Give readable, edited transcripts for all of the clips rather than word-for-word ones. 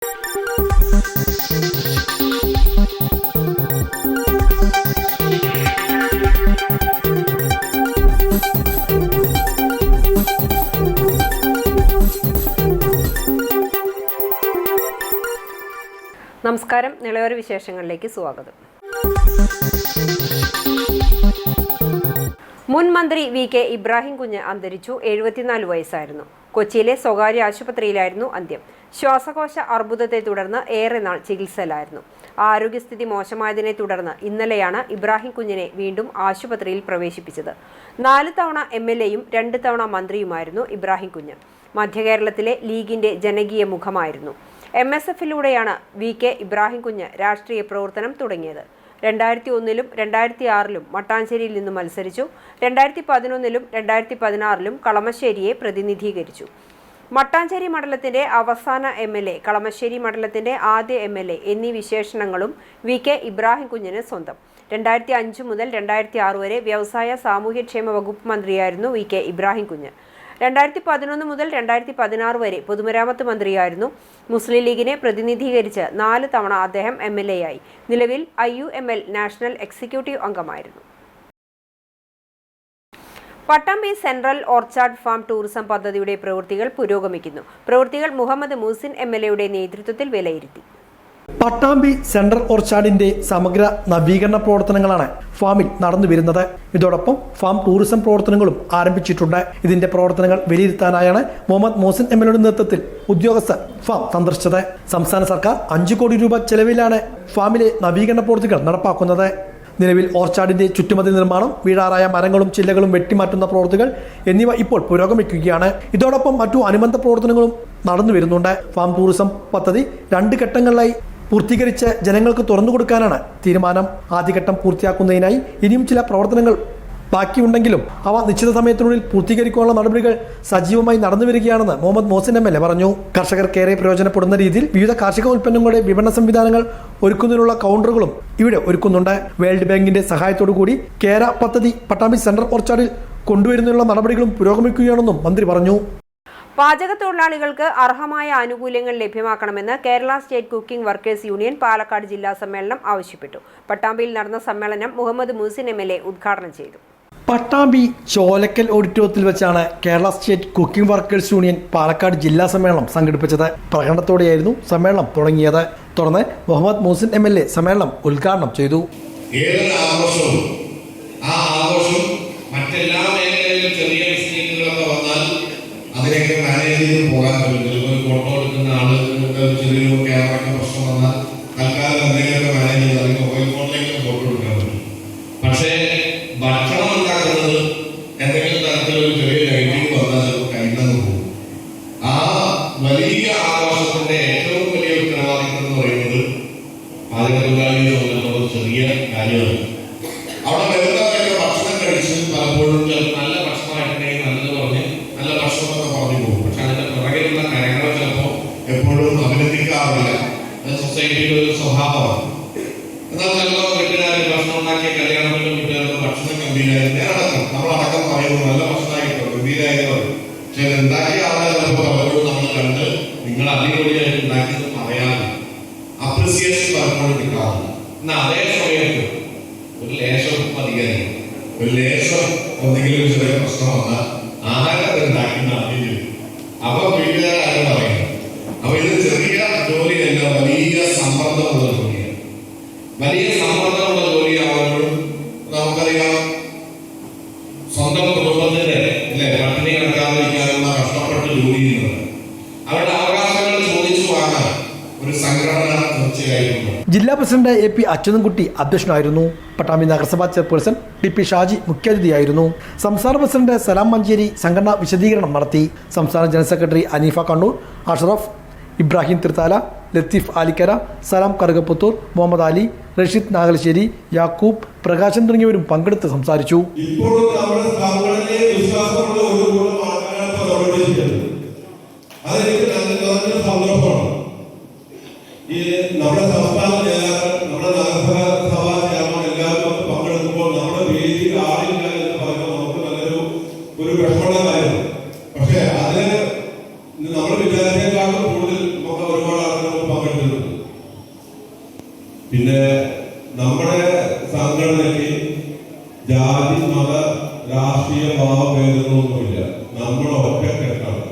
നമസ്കാരം. നിളയോര വിശേഷങ്ങളിലേക്ക് സ്വാഗതം. മുൻ മന്ത്രി വി.കെ. ഇബ്രാഹിം കുഞ്ഞ് അന്തരിച്ചു. 74 വയസ്സായിരുന്നു. കൊച്ചിയിലെ സ്വകാര്യ ആശുപത്രിയിലായിരുന്നു അന്ത്യം. ശ്വാസകോശ അർബുദത്തെ തുടർന്ന് ഏറെ നാൾ ചികിത്സയിലായിരുന്നു. ആരോഗ്യസ്ഥിതി മോശമായതിനെ തുടർന്ന് ഇന്നലെയാണ് ഇബ്രാഹിം കുഞ്ഞിനെ വീണ്ടും ആശുപത്രിയിൽ പ്രവേശിപ്പിച്ചത്. 4 തവണ MLA-യും 2 തവണ മന്ത്രിയുമായിരുന്നു ഇബ്രാഹിം കുഞ്ഞ്. മധ്യകേരളത്തിലെ ലീഗിന്റെ ജനകീയ മുഖമായിരുന്നു. MSF-ലൂടെയാണ് വി.കെ. ഇബ്രാഹിം കുഞ്ഞ് രാഷ്ട്രീയ പ്രവർത്തനം തുടങ്ങിയത്. 2001-ലും 2006-ലും മട്ടാഞ്ചേരിയിൽ നിന്ന് മത്സരിച്ചു. 2011-ലും 2016-ലും കളമശ്ശേരിയെ പ്രതിനിധീകരിച്ചു. മട്ടാഞ്ചേരി മണ്ഡലത്തിന്റെ അവസാന MLA, കളമശ്ശേരി മണ്ഡലത്തിന്റെ ആദ്യ MLA എന്നീ വിശേഷണങ്ങളും വി.കെ. ഇബ്രാഹിം കുഞ്ഞിന് സ്വന്തം. 2005 മുതൽ 2006 വരെ വ്യവസായ സാമൂഹ്യക്ഷേമ വകുപ്പ് മന്ത്രിയായിരുന്നു വി.കെ. ഇബ്രാഹിം കുഞ്ഞ്. 2011 മുതൽ 2016 വരെ പൊതുമരാമത്ത് മന്ത്രിയായിരുന്നു. മുസ്ലിം ലീഗിനെ പ്രതിനിധീകരിച്ച് 4 തവണ അദ്ദേഹം MLA-യായി. നിലവിൽ IUML നാഷണൽ എക്സിക്യൂട്ടീവ് അംഗമായിരുന്നു. Pattambi central orchard farm tourism പദ്ധതിയുടെ പ്രവൃത്തികൾ പുരോഗമിക്കുന്നു. പ്രവൃത്തികൾ മുഹമ്മദ് മൂസിൻ MLA-യുടെ നേതൃത്വത്തിൽ വിലയിരുത്തി. പട്ടാമ്പി സെൻട്രൽ ഓർച്ചാർഡിന്റെ സമഗ്ര നവീകരണ പ്രവർത്തനങ്ങളാണ് ഫാമിൽ നടന്നുവരുന്നത്. ഇതോടൊപ്പം ഫാം ടൂറിസം പ്രവർത്തനങ്ങളും ആരംഭിച്ചിട്ടുണ്ട്. ഇതിന്റെ പ്രവർത്തനങ്ങൾ വിലയിരുത്താനായാണ് മുഹമ്മദ് മോസിൻ MLA-യുടെ നേതൃത്വത്തിൽ ഉദ്യോഗസ്ഥർ ഫാം സന്ദർശിച്ചത്. സംസ്ഥാന സർക്കാർ 5 കോടി രൂപ ചെലവിലാണ് ഫാമിലെ നവീകരണ പ്രവൃത്തികൾ നടപ്പാക്കുന്നത്. നിലവിൽ ഓർച്ചാർഡിന്റെ ചുറ്റുമതിൽ നിർമ്മാണം, വീഴാറായ മരങ്ങളും ചില്ലകളും വെട്ടിമാറ്റുന്ന പ്രവൃത്തികൾ എന്നിവ ഇപ്പോൾ പുരോഗമിക്കുകയാണ്. ഇതോടൊപ്പം മറ്റു അനുബന്ധ പ്രവർത്തനങ്ങളും നടന്നു വരുന്നുണ്ട്. ഫാം ടൂറിസം പദ്ധതി 2 ഘട്ടങ്ങളിലായി പൂർത്തീകരിച്ച് ജനങ്ങൾക്ക് തുറന്നു കൊടുക്കാനാണ് തീരുമാനം. ആദ്യഘട്ടം പൂർത്തിയാക്കുന്നതിനായി ഇനിയും ചില പ്രവർത്തനങ്ങൾ ബാക്കിയുണ്ടെങ്കിലും അവ നിശ്ചിത സമയത്തിനുള്ളിൽ പൂർത്തീകരിക്കാനുള്ള നടപടികൾ സജീവമായി നടന്നു വരികയാണെന്ന് മുഹമ്മദ് മോസിൻ MLA പറഞ്ഞു. കർഷകർക്കേറെ പ്രയോജനപ്പെടുന്ന രീതിയിൽ വിവിധ കാർഷിക ഉൽപ്പന്നങ്ങളുടെ വിപണന സംവിധാനങ്ങൾ ഒരുക്കുന്നതിനുള്ള കൗണ്ടറുകളും ഇവിടെ ഒരുക്കുന്നുണ്ട്. വേൾഡ് ബാങ്കിന്റെ സഹായത്തോടു കൂടി കേര പദ്ധതി പട്ടാമ്പി സെൻട്രൽ ഓർച്ചാർഡിൽ കൊണ്ടുവരുന്നതിനുള്ള നടപടികളും പുരോഗമിക്കുകയാണെന്നും മന്ത്രി പറഞ്ഞു. പാചകത്തൊഴിലാളികൾക്ക് അർഹമായ ആനുകൂല്യങ്ങൾ ലഭ്യമാക്കണമെന്ന് Kerala state cooking workers union Palakkad ജില്ലാ സമ്മേളനം ആവശ്യപ്പെട്ടു. പട്ടാമ്പിയിൽ നടന്ന സമ്മേളനം മുഹമ്മദ് മൂസിൻ MLA ഉദ്ഘാടനം ചെയ്തു. പട്ടാമ്പി ചോലക്കൽ ഓഡിറ്റോറിയത്തിൽ വെച്ചാണ് Kerala state cooking workers union Palakkad ജില്ലാ സമ്മേളനം സംഘടിപ്പിച്ചത്. പ്രകടനത്തോടെയായിരുന്നു സമ്മേളനം തുടങ്ങിയത്. തുടർന്ന് മുഹമ്മദ് മൂസിൻ MLA സമ്മേളനം ഉദ്ഘാടനം ചെയ്തു. അതിലേക്ക് മാനേജ് ചെയ്ത് പോകാൻ പറ്റും. ഒരു ഫോട്ടോ എടുക്കുന്ന ആളുകൾക്ക് ചെറിയൊരു ക്യാമറയ്ക്ക് പ്രശ്നം വന്നാൽ തൽക്കാലം എന്തെങ്കിലുമൊക്കെ മാനേജ് ചെയ്ത് അല്ലെങ്കിൽ മൊബൈൽ ഫോണിലേക്ക് ഫോട്ടോ എടുക്കാൻ പറ്റും. പക്ഷേ ഭക്ഷണം ഉണ്ടാക്കുന്നത് എന്തെങ്കിലും തരത്തിലൊരു ചെറിയ ലൈറ്റിംഗ് വന്നാൽ ചിലപ്പോൾ കഴിഞ്ഞു പോകും. ആ വലിയ ആഘോഷത്തിന്റെ ഏറ്റവും വലിയ ഉത്തരവാദിത്വം എന്ന് പറയുന്നത് പാചകത്തൊഴിലാളികളെ സംബന്ധിച്ചിടത്തോളം ചെറിയ കാര്യമാണ്. അവിടെ വരുന്നവരൊക്കെ ഭക്ഷണം കഴിച്ച് പലപ്പോഴും നല്ല ഭക്ഷണമായിട്ടുണ്ടെങ്കിൽ നല്ലത് പറഞ്ഞ് നല്ല ഭക്ഷണമൊക്കെ പറഞ്ഞു പോകും. പക്ഷെ അതിന്റെ പുറകിലുള്ള കാര്യങ്ങൾ ചിലപ്പോൾ എപ്പോഴും അഭിനന്ദിക്കാറില്ല. അത് സൊസൈറ്റിയുടെ ഒരു സ്വഭാവമാണ്. എന്നാൽ ചിലപ്പോൾ വീട്ടുകാർ ഭക്ഷണം ഉണ്ടാക്കിയ കല്യാണത്തിലും വീട്ടുകാരുടെ ഭക്ഷണം ഗംഭീരായി നേരടക്കം നമ്മളടക്കം പറയുന്നത് നല്ല ഭക്ഷണമായിട്ടോ ഗംഭീരായതോ. പക്ഷെ ഉണ്ടാക്കിയ ആളെ ചിലപ്പോൾ പലപ്പോഴും നമ്മൾ കണ്ട് നിങ്ങൾ അടിപൊളിയായിട്ട് ഉണ്ടാക്കിയത് പറയാറില്ല. അപ്രിസിയേഷൻ പലപ്പോഴും കിട്ടാറില്ല. എന്നാൽ അതേ സമയത്ത് ഒരു ലേശം അധികാരം, ഒരു ലേശം എന്തെങ്കിലും ചെറിയ പ്രശ്നം വന്നാൽ ആഹാരം ഉണ്ടാക്കുന്ന ആദ്യം അപ്പൊ വീട്ടുകാരും പറയുന്നത്. അപ്പൊ ഇത് ചെറിയ ജോലിയല്ല, വലിയ സമ്മർദ്ദമുള്ള ജോലിയാണ്. വലിയ സമ്മർദ്ദമുള്ള ജോലിയാവുമ്പോഴും നമുക്കറിയാം സ്വന്തം കുടുംബത്തിന്റെ പട്ടിണി കിടക്കാതിരിക്കാനുള്ള കഷ്ടപ്പെട്ട് ജോലി ചെയ്യുന്നത്. അവരുടെ അവകാശങ്ങൾ ചോദിച്ചു വാങ്ങാൻ ഒരു സംഘടന തീർച്ചയായും. ജില്ലാ പ്രസിഡന്റ് AP അച്യുതൻകുട്ടി അധ്യക്ഷനായിരുന്നു. പട്ടാമ്പി നഗരസഭാ ചെയർപേഴ്സൺ TP ഷാജി മുഖ്യാതിഥിയായിരുന്നു. സംസ്ഥാന പ്രസിഡന്റ് സലാം മഞ്ചേരി സംഘടനാ വിശദീകരണം നടത്തി. സംസ്ഥാന ജനറൽ സെക്രട്ടറി അനീഫ കണ്ണൂർ, അഷ്റഫ്, ഇബ്രാഹിം തിർത്താല, ലത്തീഫ് ആലിക്കര, സലാം കറുകപ്പുത്തൂർ, മുഹമ്മദ് അലി, റഷീദ് നാഗലശ്ശേരി, യാക്കൂബ്, പ്രകാശൻ തുടങ്ങിയവരും പങ്കെടുത്ത് സംസാരിച്ചു. നമ്മുടെ സംസ്ഥാന നേതാക്കൾ, നമ്മുടെ നഗരസഭാ ചെയർമാൻ എല്ലാവരും പങ്കെടുക്കുമ്പോൾ നമ്മുടെ വേദിയിൽ ആളില്ല എന്ന് പറയുമ്പോൾ നമുക്ക് നല്ലൊരു വിഷമമുള്ള കാര്യമാണ്. പക്ഷെ അതിന് നമ്മൾ വിചാരിച്ചേക്കാളും കൂടുതൽ നമുക്ക് ഒരുപാട് ആളുകൾ പിന്നെ നമ്മുടെ സംഘടനയ്ക്ക് ജാതി മത രാഷ്ട്രീയ ഭാവഭേദങ്ങളൊന്നുമില്ല. നമ്മൾ ഒറ്റക്കെട്ടാണ്.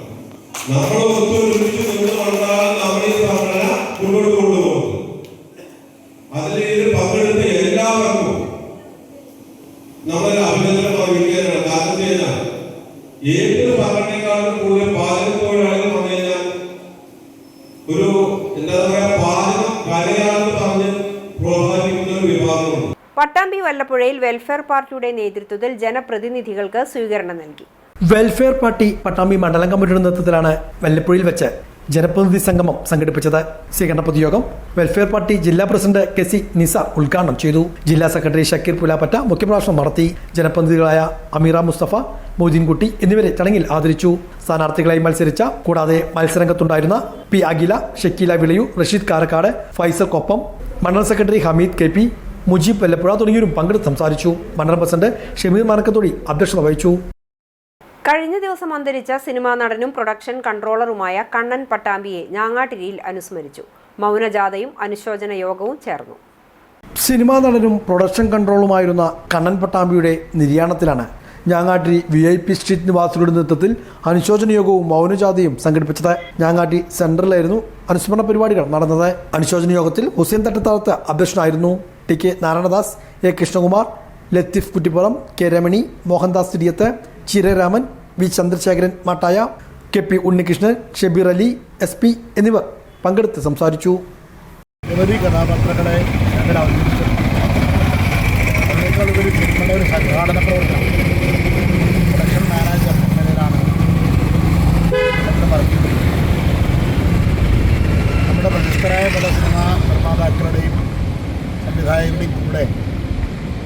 നമ്മൾ ഒത്തൊരുമിച്ച് നിന്നുകൊണ്ടാണ് നമ്മൾ ഈ സംഘടന മുന്നോട്ട് കൊണ്ടുപോകുന്നത്. അതിൽ പങ്കെടുത്ത എല്ലാവർക്കും നമ്മളൊരു അഭിനന്ദനം അറിയിക്കാനാണ്. കാരണം കഴിഞ്ഞാൽ ഏതൊരു സംഘടനക്കാരും കൂടുതൽ പാചക തൊഴിലാളികൾ വന്നു കഴിഞ്ഞാൽ ഒരു എന്താ പറയാ പാചകം കലയാണെന്ന് പറഞ്ഞ് പ്രോത്സാഹിപ്പിക്കുന്ന ഒരു വിഭാഗമുണ്ട്. പട്ടാമ്പി വല്ലപ്പുഴയിൽ വെൽഫെയർ പാർട്ടിയുടെ നേതൃത്വത്തിൽ ജനപ്രതിനിധികൾക്ക് സ്വീകരണം നൽകി. വെൽഫെയർ പാർട്ടി പട്ടാമ്പി മണ്ഡലം കമ്മിറ്റിയുടെ നേതൃത്വത്തിലാണ് വല്ലപ്പുഴയിൽ വെച്ച് ജനപ്രതിനിധി സംഗമം സംഘടിപ്പിച്ചത്. സ്വീകരണ പൊതുയോഗം വെൽഫെയർ പാർട്ടി ജില്ലാ പ്രസിഡന്റ് കെ.സി. നിസാർ ഉദ്ഘാടനം ചെയ്തു. ജില്ലാ സെക്രട്ടറി ഷക്കീർ പുലാപ്പറ്റ മുഖ്യപ്രഭാഷണം നടത്തി. ജനപ്രതിനിധികളായ അമീറ മുസ്തഫ, മൊയ്തീൻകുട്ടി എന്നിവരെ ചടങ്ങിൽ ആദരിച്ചു. സ്ഥാനാർത്ഥികളായി മത്സരിച്ച കൂടാതെ മത്സരരംഗത്തുണ്ടായിരുന്ന പി. അഖില, ഷക്കീല വിളയു, റഷീദ് കാരക്കാട്, ഫൈസൽ കൊപ്പം, മണ്ഡലം സെക്രട്ടറി ഹമീദ് കെ.പി, മുജീബ് വല്ലപ്പുഴ തുടങ്ങിയവരും പങ്കെടുത്ത് സംസാരിച്ചു. മണ്ഡലം പ്രസിഡന്റ് ഷമീർ മാനക്കത്തോടി അധ്യക്ഷത വഹിച്ചു. കഴിഞ്ഞ ദിവസം അന്തരിച്ച സിനിമാ നടനും പ്രൊഡക്ഷൻ കൺട്രോളറുമായ കണ്ണൻ പട്ടാമ്പിയെ ഞാങ്ങാട്ടിരിയിൽ അനുസ്മരിച്ചു. മൗനജാഥയും അനുശോചന യോഗവും ചേർന്നു. സിനിമാ നടനും പ്രൊഡക്ഷൻ കൺട്രോളുമായിരുന്ന കണ്ണൻ പട്ടാമ്പിയുടെ നിര്യാണത്തിലാണ് ഞാങ്ങാട്ടിരി VIP സ്ട്രീറ്റ് നിവാസികളുടെ നേതൃത്വത്തിൽ അനുശോചന യോഗവും മൗനജാഥയും സംഘടിപ്പിച്ചത്. ഞാങ്ങാട്ടി സെന്ററിലായിരുന്നു അനുസ്മരണ പരിപാടികൾ നടന്നത്. അനുശോചന യോഗത്തിൽ ഹുസൈൻ തട്ടത്താഴത്ത് അധ്യക്ഷനായിരുന്നു. TK Narayanadas, A. Krishnakumar, Latheef Kuttippuram, K. Ramani, Mohandas തിരിയത്ത്, ചിരരാമൻ, V. Chandrasekharan Mattaya, KP Unnikrishnan, Shabeer Ali, SP എന്നിവർ പങ്കെടുത്ത് സംസാരിച്ചു. നിരവധി കഥാപാത്രങ്ങളെ ഞങ്ങൾ അവതരിപ്പിച്ചു. അതിനേക്കാളുപരി സിനിമയുടെ ഒരു സംഘാടന പ്രവർത്തനം പ്രൊഡക്ഷൻ മാനേജർ എന്ന നിലയിലാണ് പറഞ്ഞത്. നമ്മുടെ പ്രശസ്തരായ പല സിനിമാ നിർമ്മാതാക്കളുടെയും സംവിധായകരുടെയും കൂടെ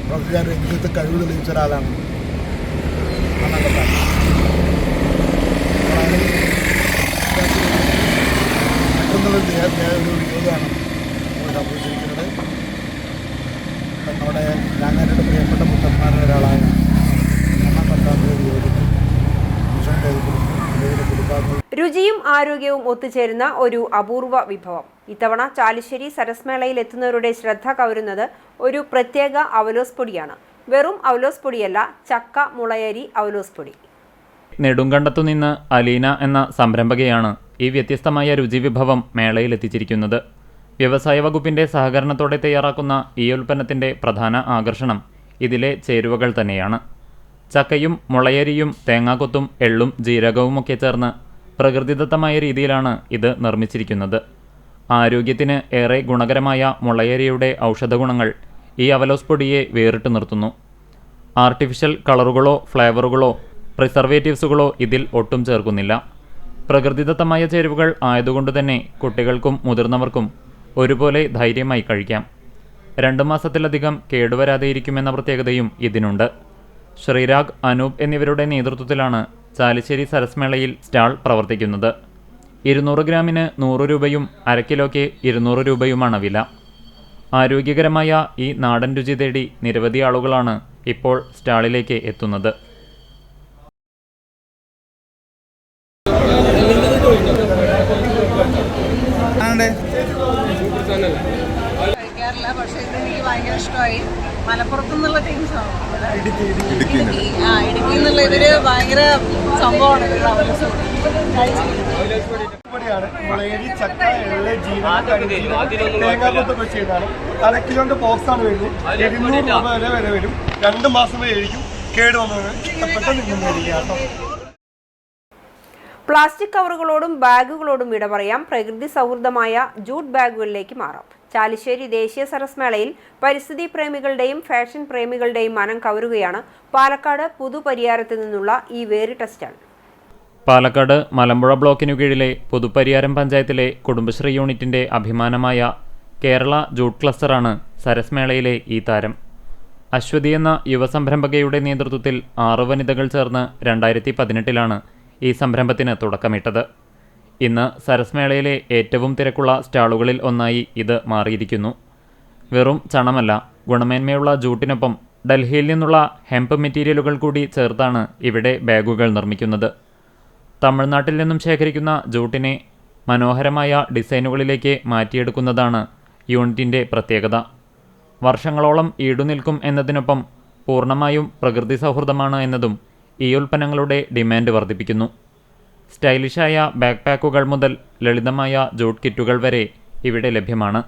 പ്രവർത്തിക്കാൻ രംഗത്ത് കഴിവ് തെളിയിച്ച ഒരാളാണ്. മറ്റൊന്നൊരു വിരോധമാണ് നമ്മൾ സംഭവിച്ചിരിക്കുന്നത്. നമ്മുടെ ഞാങ്ങാട്ടിയുടെ പ്രിയപ്പെട്ട പുത്രന്മാരുടെ ഒരാളായ കണ്ണൻ പട്ടാമ്പിയെ വിയോജിച്ച് രുചിയും ആരോഗ്യവും ഒത്തുചേരുന്ന ഒരു അപൂർവ വിഭവം. ഇത്തവണ ചാലിശ്ശേരി സരസ്മേളയിൽ എത്തുന്നവരുടെ ശ്രദ്ധ കവരുന്നത് ഒരു പ്രത്യേക അവലോസ് പൊടിയാണ്. വെറും അവലോസ് പൊടിയല്ല, ചക്ക മുളയരി അവലോസ് പൊടി. നെടുങ്കണ്ടത്തുനിന്ന് അലീന എന്ന സംരംഭകയാണ് ഈ വ്യത്യസ്തമായ രുചി വിഭവം മേളയിൽ എത്തിച്ചിരിക്കുന്നത്. വ്യവസായ വകുപ്പിന്റെ സഹകരണത്തോടെ തയ്യാറാക്കുന്ന ഈ ഉൽപ്പന്നത്തിന്റെ പ്രധാന ആകർഷണം ഇതിലെ ചേരുവകൾ തന്നെയാണ്. ചക്കയും മുളയരിയും തേങ്ങാക്കൊത്തും എള്ളും ജീരകവുമൊക്കെ ചേർന്ന് പ്രകൃതിദത്തമായ രീതിയിലാണ് ഇത് നിർമ്മിച്ചിരിക്കുന്നത്. ആരോഗ്യത്തിന് ഏറെ ഗുണകരമായ മുളയരിയുടെ ഔഷധഗുണങ്ങൾ ഈ അവലോസ് പൊടിയെ വേറിട്ട് നിർത്തുന്നു. ആർട്ടിഫിഷ്യൽ കളറുകളോ ഫ്ലേവറുകളോ പ്രിസർവേറ്റീവ്സുകളോ ഇതിൽ ഒട്ടും ചേർക്കുന്നില്ല. പ്രകൃതിദത്തമായ ചേരുവകൾ ആയതുകൊണ്ട് തന്നെ കുട്ടികൾക്കും മുതിർന്നവർക്കും ഒരുപോലെ ധൈര്യമായി കഴിക്കാം. 2 മാസത്തിലധികം കേടുവരാതെയിരിക്കുമെന്ന പ്രത്യേകതയും ഇതിനുണ്ട്. ശ്രീരാഗ്, അനൂപ് എന്നിവരുടെ നേതൃത്വത്തിലാണ് ചാലിശ്ശേരി സരസ്മേളയിൽ സ്റ്റാൾ പ്രവർത്തിക്കുന്നത്. 200 ഗ്രാമിന് 100 രൂപയും 1/2 കിലോയ്ക്ക് 200 രൂപയുമാണ് വില. ആരോഗ്യകരമായ ഈ നാടൻ രുചി തേടി നിരവധി ആളുകളാണ് ഇപ്പോൾ സ്റ്റാളിലേക്ക് എത്തുന്നത്. കഴിക്കാറില്ല, പക്ഷേ ഇത് എനിക്ക് ഭയങ്കര ഇഷ്ടമായി. മലപ്പുറത്തു നിന്നുള്ള ടീംസാണ്, ഇടുക്കി എന്നുള്ള ഇവര് ഭയങ്കര സംഭവമാണ്. മുളയരി, ചക്ക, എള്ള്, ജീരകം, തേങ്ങാക്കൊത്തൊക്കെ ചെയ്താണ്. 1/2 കിലോന്റെ ബോക്സാണ് വരുന്നത്. 200 രൂപ വരെ വരും. 2 മാസം വരെ ആയിരിക്കും കേട് വന്നത്. ഇഷ്ടപ്പെട്ട നിങ്ങൾ മേടിക്കാം. പ്ലാസ്റ്റിക് കവറുകളോടും ബാഗുകളോടും വിട പറയാം. പ്രകൃതി സൗഹൃദമായ ജൂട്ട് ബാഗുകളിലേക്ക് മാറാം. ചാലിശ്ശേരി ദേശീയ സരസ്മേളയിൽ പരിസ്ഥിതി പ്രേമികളുടെയും ഫാഷൻ പ്രേമികളുടെയും മനം കവരുകയാണ് പാലക്കാട് പുതുപരിയാരത്ത് നിന്നുള്ള ഈ വേറിട്ട സ്റ്റാൾ. പാലക്കാട് മലമ്പുഴ ബ്ലോക്കിനു കീഴിലെ പുതുപരിയാരം പഞ്ചായത്തിലെ കുടുംബശ്രീ യൂണിറ്റിന്റെ അഭിമാനമായ കേരള ജൂട്ട് ക്ലസ്റ്ററാണ് സരസ്മേളയിലെ ഈ താരം. അശ്വതി എന്ന യുവസംരംഭകയുടെ നേതൃത്വത്തിൽ 6 വനിതകൾ ചേർന്ന് 2018 ഈ സംരംഭത്തിന് തുടക്കമിട്ടത്. ഇന്ന് സരസ്മേളയിലെ ഏറ്റവും തിരക്കുള്ള സ്റ്റാളുകളിൽ ഒന്നായി ഇത് മാറിയിരിക്കുന്നു. വെറും ചണമല്ല, ഗുണമേന്മയുള്ള ജൂട്ടിനൊപ്പം ഡൽഹിയിൽ നിന്നുള്ള ഹെംപ് മെറ്റീരിയലുകൾ കൂടി ചേർത്താണ് ഇവിടെ ബാഗുകൾ നിർമ്മിക്കുന്നത്. തമിഴ്നാട്ടിൽ നിന്നും ശേഖരിക്കുന്ന ജൂട്ടിനെ മനോഹരമായ ഡിസൈനുകളിലേക്ക് മാറ്റിയെടുക്കുന്നതാണ് യൂണിറ്റിൻ്റെ പ്രത്യേകത. വർഷങ്ങളോളം ഈടുനിൽക്കും എന്നതിനൊപ്പം പൂർണ്ണമായും പ്രകൃതി സൗഹൃദമാണ് എന്നതും ഈ ഉൽപ്പന്നങ്ങളുടെ ഡിമാൻഡ് വർദ്ധിപ്പിക്കുന്നു. സ്റ്റൈലിഷായ ബാക്ക് പാക്കുകൾ മുതൽ ലളിതമായ ജൂട്ട് കിറ്റുകൾ വരെ ഇവിടെ ലഭ്യമാണ്.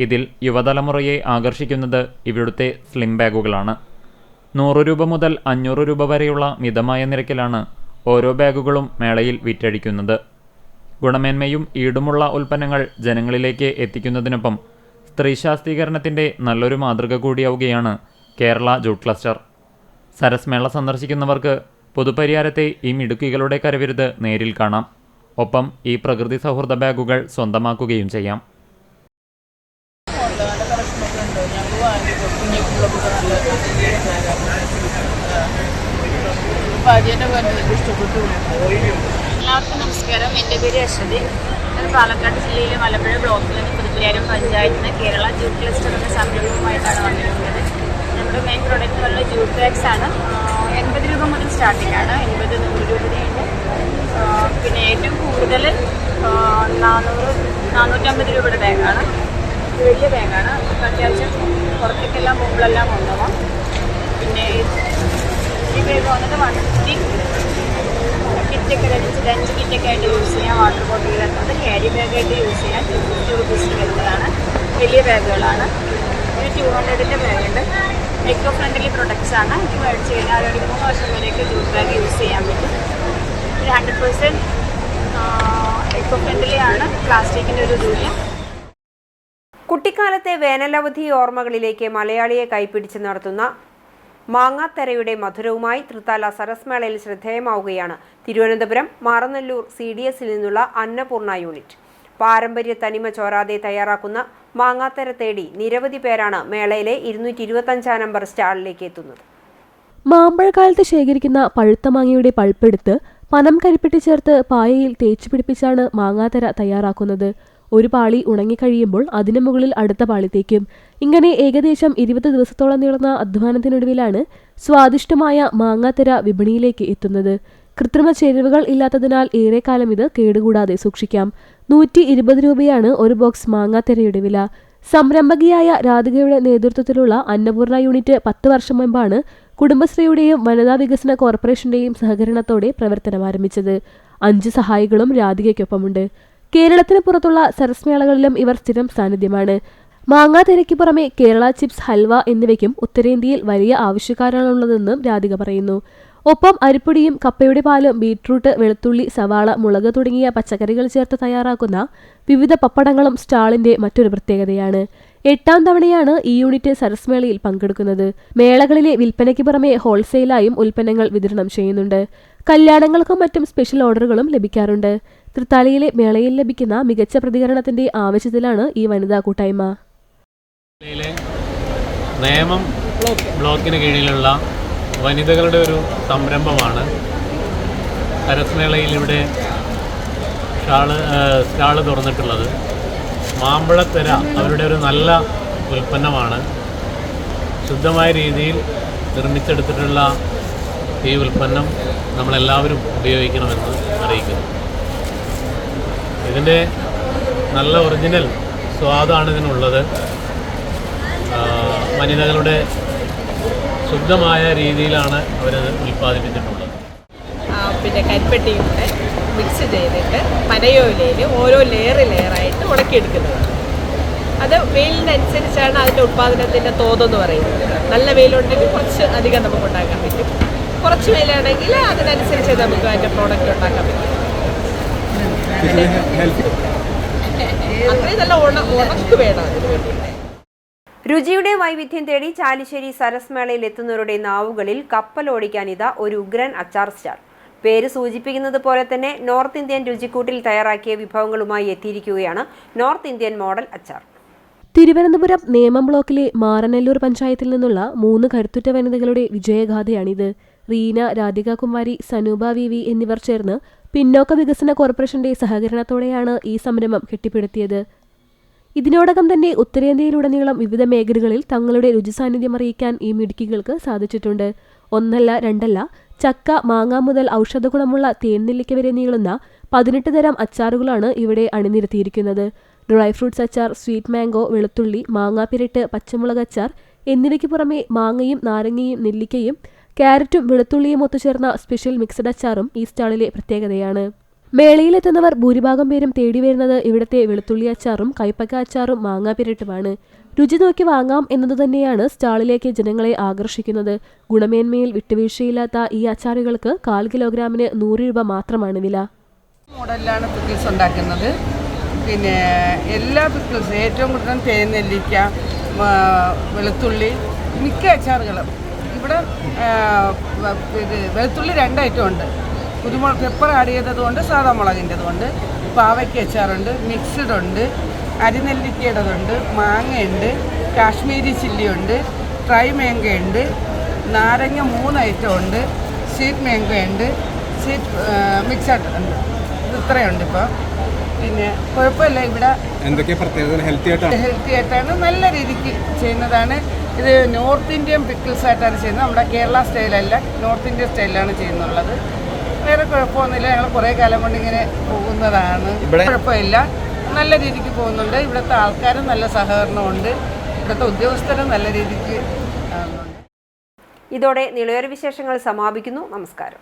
ഇതിൽ യുവതലമുറയെ ആകർഷിക്കുന്നത് ഇവിടുത്തെ സ്ലിം ബാഗുകളാണ്. 100 രൂപ മുതൽ 500 രൂപ വരെയുള്ള മിതമായ നിരക്കിലാണ് ഓരോ ബാഗുകളും മേളയിൽ വിറ്റഴിക്കുന്നത്. ഗുണമേന്മയും ഈടുമുള്ള ഉൽപ്പന്നങ്ങൾ ജനങ്ങളിലേക്ക് എത്തിക്കുന്നതിനൊപ്പം സ്ത്രീ ശാക്തീകരണത്തിൻ്റെ നല്ലൊരു മാതൃക കൂടിയാവുകയാണ് കേരള ജൂട്ട് ക്ലസ്റ്റർ. സരസ് മേള സന്ദർശിക്കുന്നവർക്ക് പുതുപരിയാരത്തെ ഈ മിടുക്കികളുടെ കരവിരുത് നേരിൽ കാണാം. ഒപ്പം ഈ പ്രകൃതി സൗഹൃദ ബാഗുകൾ സ്വന്തമാക്കുകയും ചെയ്യാം. എല്ലാവർക്കും നമസ്കാരം. എൻ്റെ പേര് അശ്വതി. ഞാൻ പാലക്കാട് ജില്ലയിലെ മലമ്പുഴ ബ്ലോക്കിൽ നിന്ന് പുതുപ്പരിയാരം പഞ്ചായത്തിന് കേരള ജൂട്ട് ക്ലസ്റ്റർ എന്ന സംരംഭവുമായിട്ടാണ് വന്നിട്ടുള്ളത്. നമ്മുടെ മെയിൻ പ്രോഡക്റ്റ് പറഞ്ഞാൽ ജൂട്ട് ബാഗ്സ് ആണ്. 80 രൂപ മുതൽ സ്റ്റാർട്ടിംഗ് ആണ്. 80, 100 രൂപയുണ്ട്. പിന്നെ ഏറ്റവും കൂടുതൽ 450 രൂപയുടെ ബാഗാണ്. വലിയ ബാഗാണ്. അത്യാവശ്യം പുറത്തേക്കെല്ലാം മുമ്പിലെല്ലാം കൊണ്ടുപോകാം. പിന്നെ ഈ ബാഗ് വന്നിട്ട് 150 കിറ്റൊക്കെ ലഞ്ച് കിറ്റൊക്കെ ആയിട്ട് യൂസ് ചെയ്യാം. വാട്ടർ ബോട്ടിൽ വരുന്നത് ക്യാരി ബാഗായിട്ട് യൂസ് ചെയ്യാം. 250 റുപ്പീസിന് വരുന്നതാണ്. വലിയ ബാഗുകളാണ്. ഒരു 200ൻ്റെ ബാഗുണ്ട്. എക്കോ ഫ്രണ്ട്ലി പ്രൊഡക്ട്സ് ആണ്. ഇത് മേടിച്ച് കഴിഞ്ഞാൽ ഒരു 3 വർഷം വരെയൊക്കെ ജൂട്ട് ബാഗ് യൂസ് ചെയ്യാൻ പറ്റും. 100% എക്കോ ഫ്രണ്ട്ലി ആണ്. പ്ലാസ്റ്റിക്കിൻ്റെ ഒരു ഇതില്ല. കുട്ടിക്കാലത്തെ വേനലവധി ഓർമ്മകളിലേക്ക് മലയാളിയെ കൈപ്പിടിച്ച് നടത്തുന്ന മാങ്ങാത്തരയുടെ മധുരവുമായി തൃത്താല സരസ് മേളയിൽ ശ്രദ്ധേയമാവുകയാണ് തിരുവനന്തപുരം മാറനല്ലൂർ CDSൽ നിന്നുള്ള അന്നപൂർണ യൂണിറ്റ്. പാരമ്പര്യ തനിമ ചോരാതെ തയ്യാറാക്കുന്ന മാങ്ങാത്തര തേടി നിരവധി പേരാണ് മേളയിലെ 225 നമ്പർ സ്റ്റാളിലേക്ക് എത്തുന്നത്. മാമ്പഴക്കാലത്ത് ശേഖരിക്കുന്ന പഴുത്ത മാങ്ങയുടെ പൾപ്പെടുത്ത് പനം കരിപ്പെട്ടി ചേർത്ത് പായയിൽ തേച്ചു പിടിപ്പിച്ചാണ് മാങ്ങാത്തര തയ്യാറാക്കുന്നത്. ഒരു പാളി ഉണങ്ങിക്കഴിയുമ്പോൾ അതിനു മുകളിൽ അടുത്ത പാളി തേക്കും. ഇങ്ങനെ ഏകദേശം 20 ദിവസത്തോളം നീളുന്ന അധ്വാനത്തിനൊടുവിലാണ് സ്വാദിഷ്ടമായ മാങ്ങാത്തര വിപണിയിലേക്ക് എത്തുന്നത്. കൃത്രിമ ചേരുവകൾ ഇല്ലാത്തതിനാൽ ഏറെക്കാലം ഇത് കേടുകൂടാതെ സൂക്ഷിക്കാം. 120 രൂപയാണ് ഒരു ബോക്സ് മാങ്ങാത്തരയുടെ വില. സംരംഭകയായ രാധികയുടെ നേതൃത്വത്തിലുള്ള അന്നപൂർണ യൂണിറ്റ് 10 വർഷം മുൻപാണ് കുടുംബശ്രീയുടെയും വനിതാ വികസന കോർപ്പറേഷന്റെയും സഹകരണത്തോടെ പ്രവർത്തനം ആരംഭിച്ചത്. 5 സഹായികളും രാധികയ്ക്കൊപ്പമുണ്ട്. കേരളത്തിന് പുറത്തുള്ള സരസ് മേളകളിലും ഇവർ സ്ഥിരം സാന്നിധ്യമാണ്. മാങ്ങാത്തരയ്ക്ക് പുറമെ കേരള ചിപ്സ്, ഹൽവ എന്നിവയ്ക്കും ഉത്തരേന്ത്യയിൽ വലിയ ആവശ്യക്കാരാണുള്ളതെന്നും രാധിക പറയുന്നു. ഒപ്പം അരിപ്പൊടിയും കപ്പയുടെ പാലും ബീട്രൂട്ട്, വെളുത്തുള്ളി, സവാള, മുളക് തുടങ്ങിയ പച്ചക്കറികൾ ചേർത്ത് തയ്യാറാക്കുന്ന വിവിധ പപ്പടങ്ങളും സ്റ്റാളിന്റെ മറ്റൊരു പ്രത്യേകതയാണ്. 8ാം തവണയാണ് ഈ യൂണിറ്റ് സരസ് മേളയിൽ പങ്കെടുക്കുന്നത്. മേളകളിലെ വിൽപ്പനയ്ക്ക് പുറമെ ഹോൾസെയിലായും ഉൽപ്പന്നങ്ങൾ വിതരണം ചെയ്യുന്നുണ്ട്. കല്യാണങ്ങൾക്കും മറ്റും സ്പെഷ്യൽ ഓർഡറുകളും ലഭിക്കാറുണ്ട്. തൃത്താലയിലെ മേളയിൽ ലഭിക്കുന്ന മികച്ച പ്രതികരണത്തിന്റെ ആവശ്യത്തിലാണ് ഈ വനിതാ കൂട്ടായ്മ. നേമം ബ്ലോക്കിന് കീഴിലുള്ള വനിതകളുടെ ഒരു സംരംഭമാണ് സരസ് മേളയിൽ ഇവിടെ സ്റ്റാള് തുറന്നിട്ടുള്ളത്. മാമ്പഴത്തര അവരുടെ ഒരു നല്ല ഉൽപ്പന്നമാണ്. ശുദ്ധമായ രീതിയിൽ നിർമ്മിച്ചെടുത്തിട്ടുള്ള ഈ ഉൽപ്പന്നം നമ്മളെല്ലാവരും ഉപയോഗിക്കണമെന്ന് അറിയിക്കുന്നു. ഇതിൻ്റെ നല്ല ഒറിജിനൽ സ്വാദാണ് ഇതിനുള്ളത്. വനിതകളുടെ ശുദ്ധമായ രീതിയിലാണ് അവരത് ഉൽപ്പാദിപ്പിച്ചിട്ടുള്ളത്. പിന്നെ കരിപ്പെട്ടിയുണ്ട് മിക്സ് ചെയ്തിട്ട് പനയോലയിൽ ഓരോ ലെയറായിട്ട് ഉണക്കിയെടുക്കുന്നത്. അത് വെയിലിനനുസരിച്ചാണ് അതിൻ്റെ ഉൽപ്പാദനത്തിൻ്റെ തോതെന്ന് പറയുന്നത്. നല്ല വെയിലുണ്ടെങ്കിൽ കുറച്ച് അധികം നമുക്ക് ഉണ്ടാക്കാൻ പറ്റും. കുറച്ച് വെയിലാണെങ്കിൽ അതിനനുസരിച്ച് നമുക്ക് അതിൻ്റെ പ്രോഡക്റ്റ് ഉണ്ടാക്കാൻ പറ്റും. അത്രയും നല്ല ഉണക്ക് വേണം അതിന് വേണ്ടി. രുചിയുടെ വൈവിധ്യം തേടി ചാലിശ്ശേരി സരസ് മേളയിൽ എത്തുന്നവരുടെ നാവുകളിൽ കപ്പലോടിക്കാൻ ഇതാ ഒരു ഉഗ്രൻ അച്ചാർ സ്റ്റാൾ. പേര് സൂചിപ്പിക്കുന്നത് പോലെ തന്നെ നോർത്ത് ഇന്ത്യൻ രുചിക്കൂട്ടിൽ തയ്യാറാക്കിയ വിഭവങ്ങളുമായി എത്തിയിരിക്കുകയാണ് നോർത്ത് ഇന്ത്യൻ മോഡൽ അച്ചാർ. തിരുവനന്തപുരം നേമം ബ്ലോക്കിലെ മാറനല്ലൂർ പഞ്ചായത്തിൽ നിന്നുള്ള 3 കരുത്തുറ്റ വനിതകളുടെ വിജയഗാഥയാണിത്. റീന, രാധിക കുമാരി, സനൂപ വി എന്നിവർ ചേർന്ന് പിന്നോക്ക വികസന കോർപ്പറേഷന്റെ സഹകരണത്തോടെയാണ് ഈ സംരംഭം കെട്ടിപ്പടുത്തിയത്. ഇതിനോടകം തന്നെ ഉത്തരേന്ത്യയിലുടനീളം വിവിധ മേഖലകളിൽ തങ്ങളുടെ രുചിസാന്നിധ്യം അറിയിക്കാൻ ഈ മിടുക്കികൾക്ക് സാധിച്ചിട്ടുണ്ട്. 1 2 ചക്ക, മാങ്ങ മുതൽ ഔഷധഗുണമുള്ള തേൻനെല്ലിക്ക വരെ നീളുന്ന 18 തരം അച്ചാറുകളാണ് ഇവിടെ അണിനിരത്തിയിരിക്കുന്നത്. ഡ്രൈ ഫ്രൂട്ട്സ് അച്ചാർ, സ്വീറ്റ് മാംഗോ, വെളുത്തുള്ളി, മാങ്ങാപ്പിരട്ട്, പച്ചമുളക് അച്ചാർ എന്നിവയ്ക്ക് പുറമെ മാങ്ങയും നാരങ്ങയും നെല്ലിക്കയും ക്യാരറ്റും വെളുത്തുള്ളിയും ഒത്തുചേർന്ന സ്പെഷ്യൽ മിക്സഡ് അച്ചാറും ഈ സ്റ്റാളിലെ പ്രത്യേകതയാണ്. മേളയിലെത്തുന്നവർ ഭൂരിഭാഗം പേരും തേടി വരുന്നത് ഇവിടുത്തെ വെളുത്തുള്ളി അച്ചാറും കൈപ്പക്ക അച്ചാറും മാങ്ങാപ്പിരട്ടുമാണ്. രുചി നോക്കി വാങ്ങാം എന്നതുതന്നെയാണ് സ്റ്റാളിലേക്ക് ജനങ്ങളെ ആകർഷിക്കുന്നത്. ഗുണമേന്മയിൽ വിട്ടുവീഴ്ചയില്ലാത്ത ഈ അച്ചാറുകൾക്ക് 1/4 കിലോഗ്രാമിന് 100 രൂപ മാത്രമാണ് വില. മോഡലിലാണ് പിക്കിൾസ് ഉണ്ടാക്കുന്നത്. പിന്നെ എല്ലാ പിക്കിൾസും ഏറ്റവും കൂടുതൽ തേനെല്ലിക്ക, വെളുത്തുള്ളി, മിക്ക അച്ചാറുകളും ഇവിടെ വെളുത്തുള്ളി 2 ഐറ്റം ഉണ്ട്. കുരുമുളക് പെപ്പർ ആഡ് ചെയ്തതുകൊണ്ട് സാധാ മുളകിൻ്റെതുകൊണ്ട്, പാവയ്ക്ക അച്ചാറുണ്ട്, മിക്സ്ഡ് ഉണ്ട്, അരിനെല്ലിക്കയുടേതുണ്ട്, മാങ്ങയുണ്ട്, കാശ്മീരി ചില്ലി ഉണ്ട്, ഡ്രൈ മാംഗോ ഉണ്ട്, നാരങ്ങ 3 ഐറ്റം ഉണ്ട്, സ്വീറ്റ് മാംഗോ ഉണ്ട്, സ്വീറ്റ് മിക്സഡ് ഉണ്ട്. ഇത് ഇത്രയുണ്ട് ഇപ്പോൾ. പിന്നെ കുഴപ്പമില്ല, ഇവിടെ എന്തൊക്കെ പ്രത്യേകത? ഹെൽത്തി ആയിട്ടാണ്, നല്ല രീതിക്ക് ചെയ്യുന്നതാണ്. ഇത് നോർത്ത് ഇന്ത്യൻ പിക്കിൾസ് ആയിട്ടാണ് ചെയ്യുന്നത്. നമ്മുടെ കേരള സ്റ്റൈലല്ല, നോർത്ത് ഇന്ത്യൻ സ്റ്റൈലിലാണ് ചെയ്യുന്നുള്ളത്. വേറെ കുഴപ്പമൊന്നുമില്ല. ഞങ്ങൾ കുറേ കാലം കൊണ്ട് ഇങ്ങനെ പോകുന്നതാണ്. കുഴപ്പമില്ല, നല്ല രീതിക്ക് പോകുന്നുണ്ട്. ഇവിടുത്തെ ആൾക്കാരും നല്ല സഹകരണമുണ്ട്. ഇവിടുത്തെ ഉദ്യോഗസ്ഥരും നല്ല രീതിക്ക് ആകുന്നുണ്ട്. ഇതോടെ നിളയൊരു വിശേഷങ്ങൾ സമാപിക്കുന്നു. നമസ്കാരം.